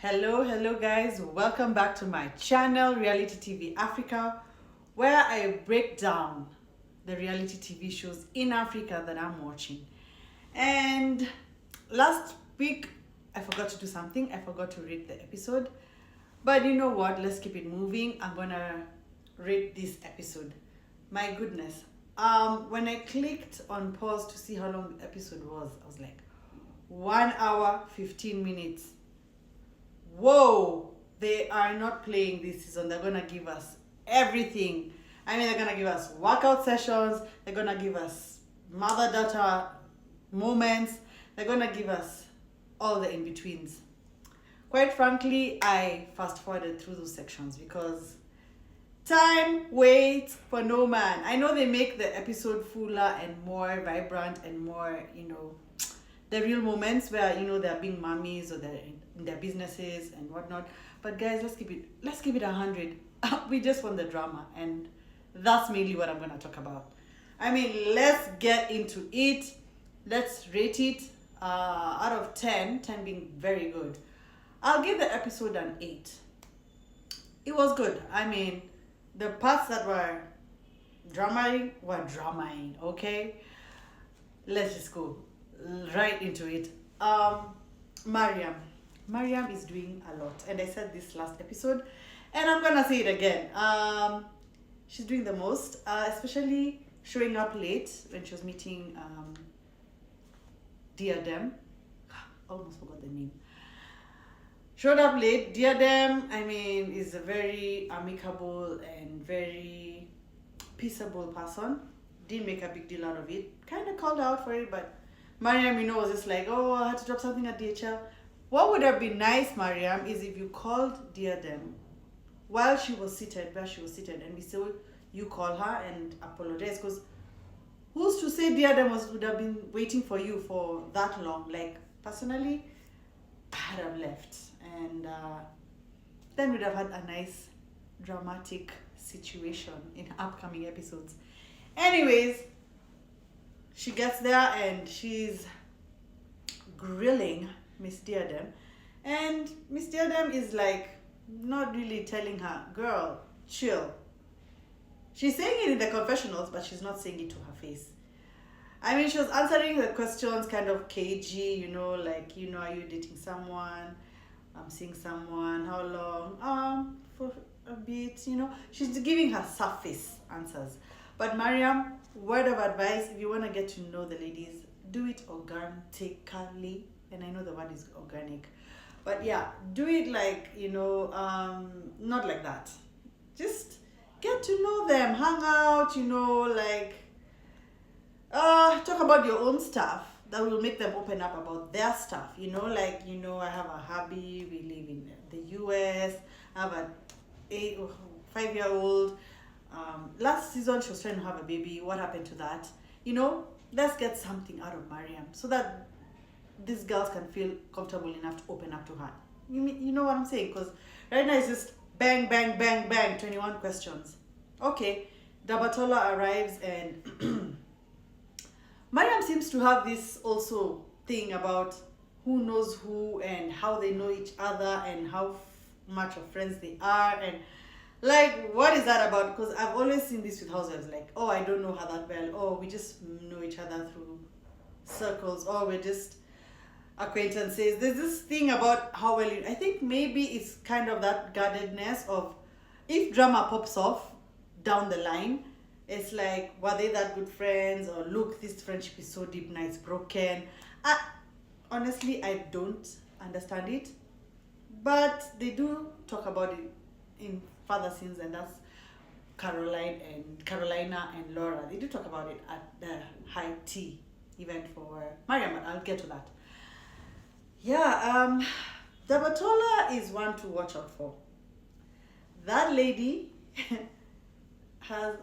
Hello guys, welcome back to my channel Reality TV Africa, where I break down the reality TV shows in Africa that I'm watching. And last week I forgot to do something. I forgot to rate the episode. But you know what? Let's keep it moving. I'm gonna rate this episode. My goodness. When I clicked on pause to see how long the episode was, I was like, 1 hour 15 minutes. Whoa, they are not playing this season. They're gonna give us everything. I mean, they're gonna give us workout sessions, they're gonna give us mother daughter moments, they're gonna give us all the in-betweens. Quite frankly, I fast forwarded through those sections because time waits for no man. I know they make the episode fuller and more vibrant and more, the real moments where they're being mummies or they're in their businesses and whatnot. But guys, let's keep it 100. We just want the drama, and that's mainly what I'm gonna talk about. I mean, let's get into it. Let's rate it out of 10, 10 being very good. I'll give the episode an 8. It was good. I mean, the parts that were dramaing were dramaing, okay? Let's just go right into it. Mariam is doing a lot, and I said this last episode, and I'm gonna say it again. She's doing the most, especially showing up late when she was meeting Diadem. Almost forgot the name. Showed up late. Diadem, I mean, is a very amicable and very peaceable person. Didn't make a big deal out of it. Kind of called out for it, but Mariam, was just like, oh, I had to drop something at DHL. What would have been nice, Mariam, is if you called Diadem while she was seated, where she was seated, and we saw you call her and apologize. Because who's to say Diadem would have been waiting for you for that long? Like, personally, I'd have left. And then we'd have had a nice dramatic situation in upcoming episodes. Anyways, she gets there and she's grilling Miss Diadem, and Miss Diadem is like not really telling her, girl, chill. She's saying it in the confessionals, but she's not saying it to her face. I mean, she was answering the questions kind of cagey, like, are you dating someone? I'm seeing someone. How long? For a bit, She's giving her surface answers. But Mariam, word of advice, if you want to get to know the ladies, do it organically. And I know the word is organic. But yeah, do it like, not like that. Just get to know them, hang out, talk about your own stuff. That will make them open up about their stuff. I have a hubby, we live in the US, I have a 5-year-old. Last season she was trying to have a baby. What happened to that? Let's get something out of Mariam so that these girls can feel comfortable enough to open up to her. You know what I'm saying? Because right now it's just bang, bang, bang, bang, 21 questions. Okay, Dabatola arrives and Mariam seems to have this also thing about who knows who and how they know each other and how much of friends they are, and like, what is that about? Because I've always seen this with Housewives, like, oh, I don't know her that well, oh, we just know each other through circles, or we're just acquaintances. There's this thing about how well I think maybe it's kind of that guardedness of, if drama pops off down the line, it's like, were they that good friends? Or look, this friendship is so deep now it's broken. Honestly, I don't understand it, but they do talk about it in further scenes, and that's Carolina and Laura. They do talk about it at the high tea event for Mariam, but I'll get to that. Yeah, Dabatola is one to watch out for. That lady has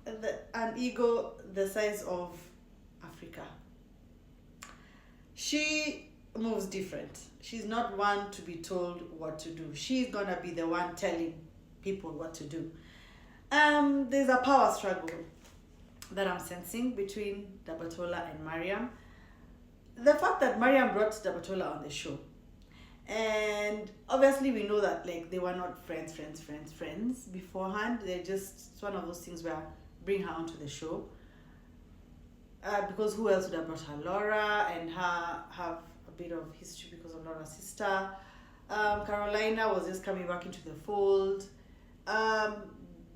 an ego the size of Africa. She moves different. She's not one to be told what to do. She's gonna be the one telling people what to do. There's a power struggle that I'm sensing between Dabatola and Mariam. The fact that Mariam brought Dabatola on the show, and obviously we know that like they were not friends beforehand. They're just, it's one of those things where bring her onto the show. Because who else would have brought her? Laura and her have a bit of history because of Laura's sister. Carolina was just coming back into the fold.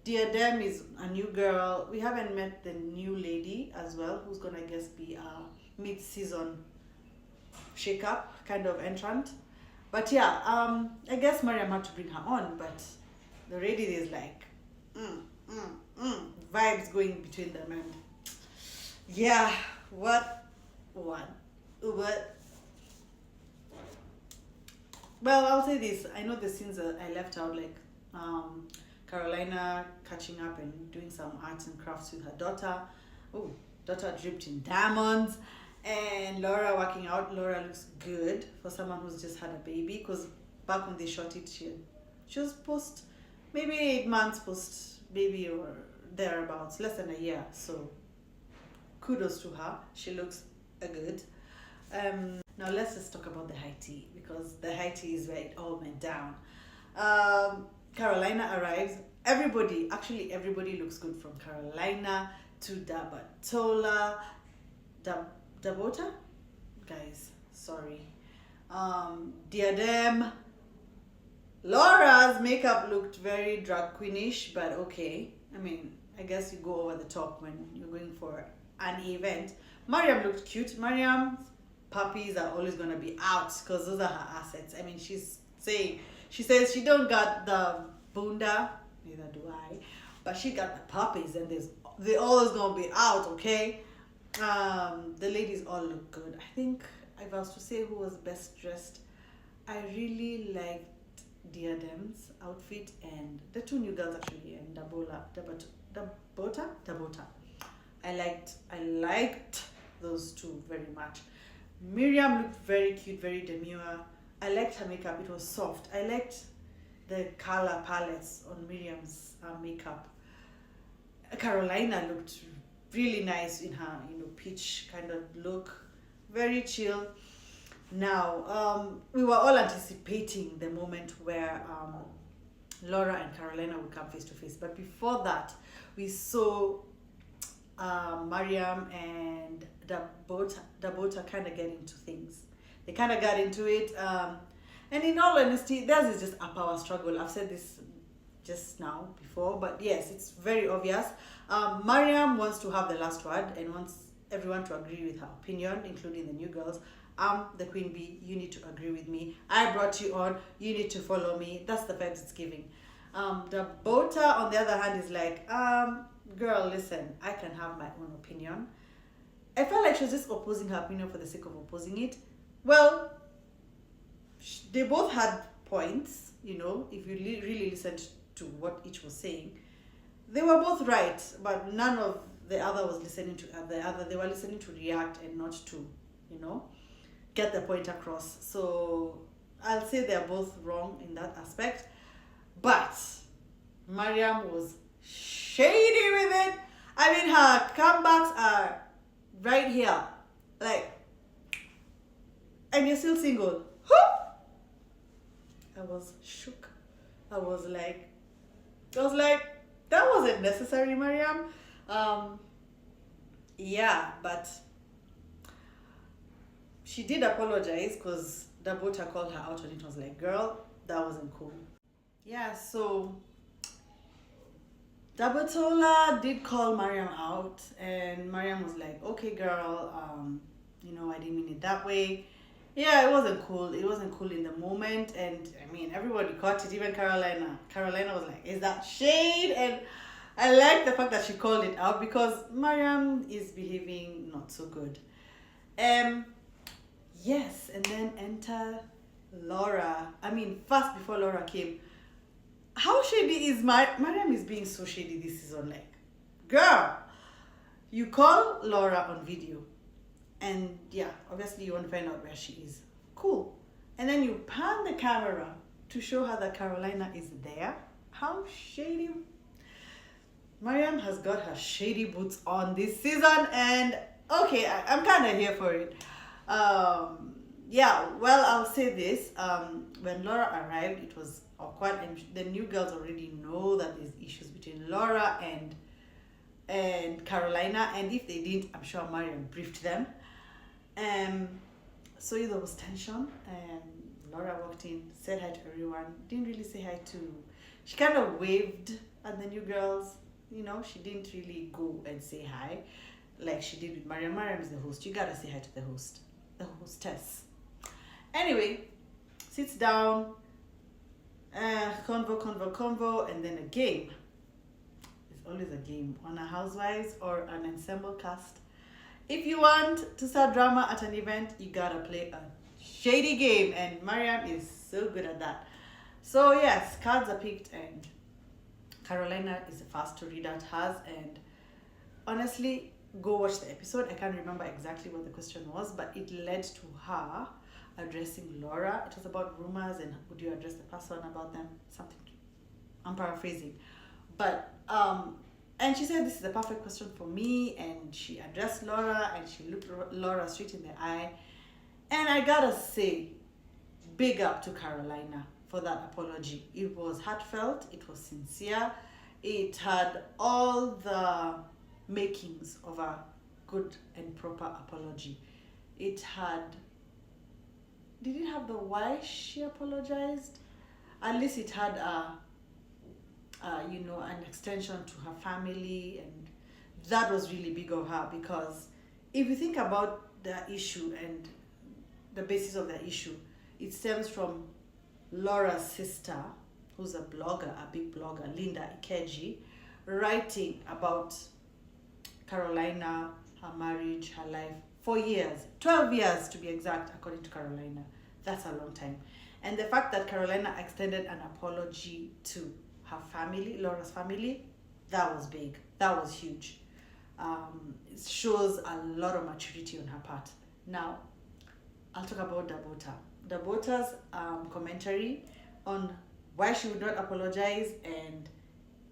Diadem is a new girl. We haven't met the new lady as well, who's gonna, I guess, be a mid-season shake-up kind of entrant. But yeah, I guess Mariam had to bring her on, but already there's like vibes going between them, and yeah, what? Well, I'll say this. I know the scenes that I left out, like Carolina catching up and doing some arts and crafts with her daughter. Oh, daughter dripped in diamonds. And Laura working out. Laura looks good for someone who's just had a baby, because back when they shot it, she was maybe 8 months post baby or thereabouts, less than a year. So kudos to her. She looks good. Now let's just talk about the high tea, because the high tea is where it all went down. Carolina arrives. Everybody looks good, from Carolina to Dabatola. Dabota? Guys, sorry. Diadem. Laura's makeup looked very drag queenish, but okay. I mean, I guess you go over the top when you're going for an event. Mariam looked cute. Mariam's puppies are always gonna be out because those are her assets. I mean, she says she don't got the bunda, neither do I, but she got the puppies, and they always gonna be out, okay? The ladies all look good. I think if I was to say who was best dressed, I really liked Diadem's outfit, and the two new girls actually, and Dabota. I liked those two very much. Miriam looked very cute, very demure. I liked her makeup. It was soft. I liked the color palettes on Miriam's makeup. Carolina looked really nice in her, peach kind of look, very chill. Now, we were all anticipating the moment where Laura and Carolina would come face to face. But before that, we saw Mariam and Dabota kind of get into things. They kind of got into it. And in all honesty, theirs is just a power struggle. I've said this just now before, but yes, it's very obvious. Mariam wants to have the last word and wants everyone to agree with her opinion, including the new girls. I'm the queen bee, you need to agree with me. I brought you on, you need to follow me. That's the vibes it's giving. The Bota, on the other hand, is like, girl, listen, I can have my own opinion. I felt like she was just opposing her opinion for the sake of opposing it. Well, they both had points, if you really listened to what each was saying. They were both right, but none of the other was listening to the other. They were listening to react and not to, get the point across. So I'll say they're both wrong in that aspect. But Mariam was shady with it. I mean, her comebacks are right here. Like, and you're still single. I was shook. I was like, that wasn't necessary, Mariam. Yeah, but she did apologize because Dabota called her out on it. Was like, girl, that wasn't cool. Yeah, so Dabatola did call Mariam out, and Mariam was like, okay, girl, I didn't mean it that way. Yeah, it wasn't cool. It wasn't cool in the moment, and I mean, everybody caught it, even Carolina. Carolina was like, is that shade? And I like the fact that she called it out because Mariam is behaving not so good. Yes, and then enter Laura. I mean, first, before Laura came, how shady is Mariam is being so shady this season. Like, girl, you call Laura on video, and yeah, obviously you want to find out where she is. Cool. And then you pan the camera to show her that Carolina is there. How shady. Mariam has got her shady boots on this season, and okay, I'm kind of here for it. Yeah, well, I'll say this. When Laura arrived, it was awkward, and the new girls already know that there's issues between Laura and Carolina, and if they didn't, I'm sure Mariam briefed them. Um, so there was tension. Laura walked in, said hi to everyone. Didn't really say hi to. She kind of waved at the new girls. She didn't really go and say hi, like she did with Mariam. Mariam is the host. You gotta say hi to the host, the hostess. Anyway, sits down, convo, and then a game. There's always a game on a Housewives or an ensemble cast. If you want to start drama at an event, you gotta play a shady game, and Mariam is so good at that. So yes, cards are picked, and Carolina is the first to read out hers. And honestly, go watch the episode. I can't remember exactly what the question was, but it led to her addressing Laura. It was about rumors and would you address the person about them? Something. I'm paraphrasing, but and she said this is the perfect question for me, and she addressed Laura and she looked Laura straight in the eye, and I gotta say, big up to Carolina for that apology. It was heartfelt, it was sincere, it had all the makings of a good and proper apology. It had, did it have the why she apologized? At least it had an extension to her family, and that was really big of her, because if you think about the issue and the basis of the issue, it stems from Laura's sister, who's a blogger, a big blogger, Linda Ikeji, writing about Carolina, her marriage, her life for years, 12 years to be exact, according to Carolina. That's a long time. And the fact that Carolina extended an apology to her family, Laura's family, that was big. That was huge. It shows a lot of maturity on her part. Now, I'll talk about Dabota's commentary on why she would not apologize, and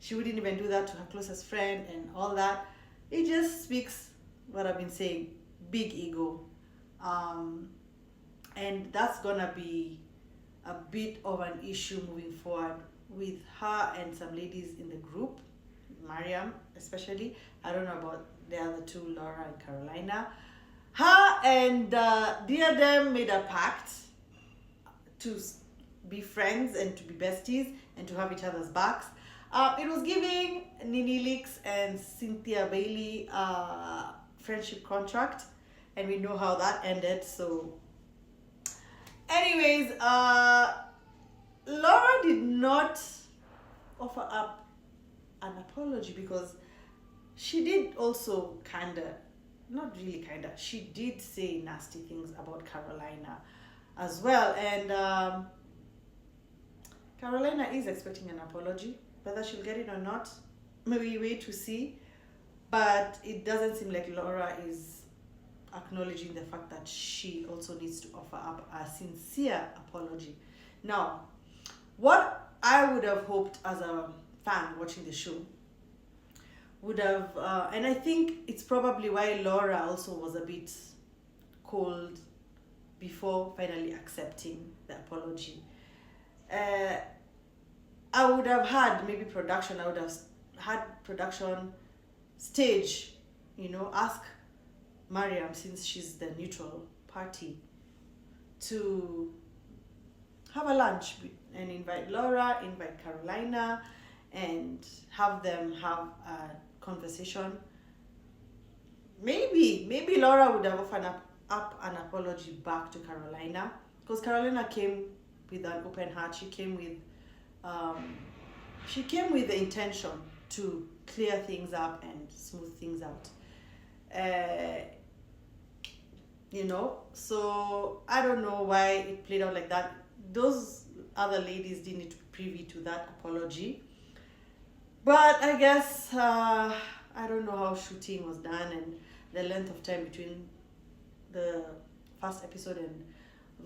she wouldn't even do that to her closest friend and all that. It just speaks what I've been saying, big ego. And that's gonna be a bit of an issue moving forward with her and some ladies in the group, Mariam especially. I don't know about the other two, Laura and Carolina. Her and Diadem made a pact to be friends and to be besties and to have each other's backs. It was giving Nini Leaks and Cynthia Bailey friendship contract, and we know how that ended. So, anyways, Laura did not offer up an apology, because she did also not really she did say nasty things about Carolina as well. And Carolina is expecting an apology. Whether she'll get it or not, maybe wait to see. But it doesn't seem like Laura is acknowledging the fact that she also needs to offer up a sincere apology. Now, what I would have hoped as a fan watching the show would have, and I think it's probably why Laura also was a bit cold before finally accepting the apology. I would have had maybe production, I would have had production stage, ask Mariam, since she's the neutral party, to have a lunch and invite Laura, invite Carolina, and have them have a conversation. Maybe Laura would have offered up an apology back to Carolina, because Carolina came with an open heart. She came with the intention to clear things up and smooth things out. So I don't know why it played out like that. Those other ladies didn't need to be privy to that apology. But I guess, I don't know how shooting was done and the length of time between the first episode and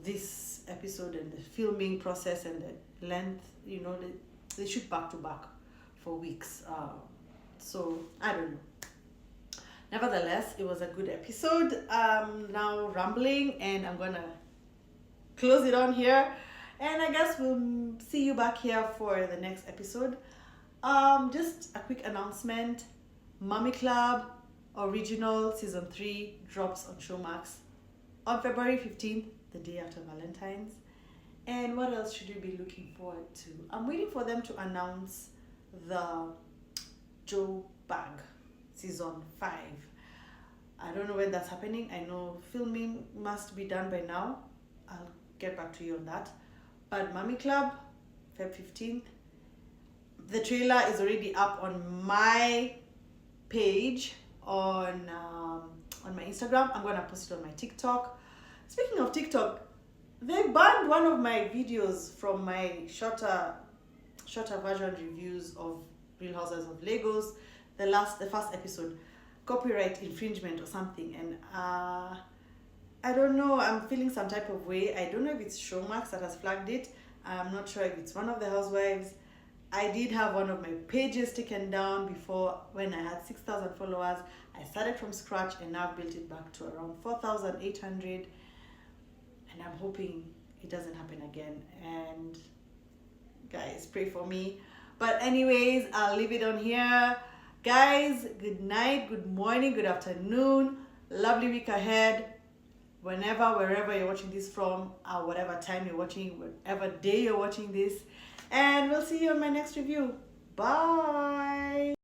this episode, and the filming process and the length, they shoot back to back for weeks. So I don't know. Nevertheless, it was a good episode. Now rambling, and I'm gonna close it on here, and I guess we'll see you back here for the next episode. Just a quick announcement: Mommy Club Original Season 3 drops on Showmax on February 15th, the day after Valentine's. And what else should you be looking forward to? I'm waiting for them to announce the Joe Bag Season 5. I don't know when that's happening. I know filming must be done by now. I'll get back to you on that. But Mommy Club, Feb 15th. The trailer is already up on my page on my Instagram. I'm gonna post it on my TikTok. Speaking of TikTok, they banned one of my videos from my shorter version reviews of Real Housewives of Lagos. The first episode, copyright infringement or something, and I don't know. I'm feeling some type of way. I don't know if it's Showmax that has flagged it. I'm not sure if it's one of the housewives. I did have one of my pages taken down before when I had 6,000 followers. I started from scratch and now built it back to around 4,800. And I'm hoping it doesn't happen again. And guys, pray for me. But anyways, I'll leave it on here. Guys, good night, good morning, good afternoon. Lovely week ahead. Wherever you're watching this from, whatever time you're watching, whatever day you're watching this. And we'll see you on my next review. Bye.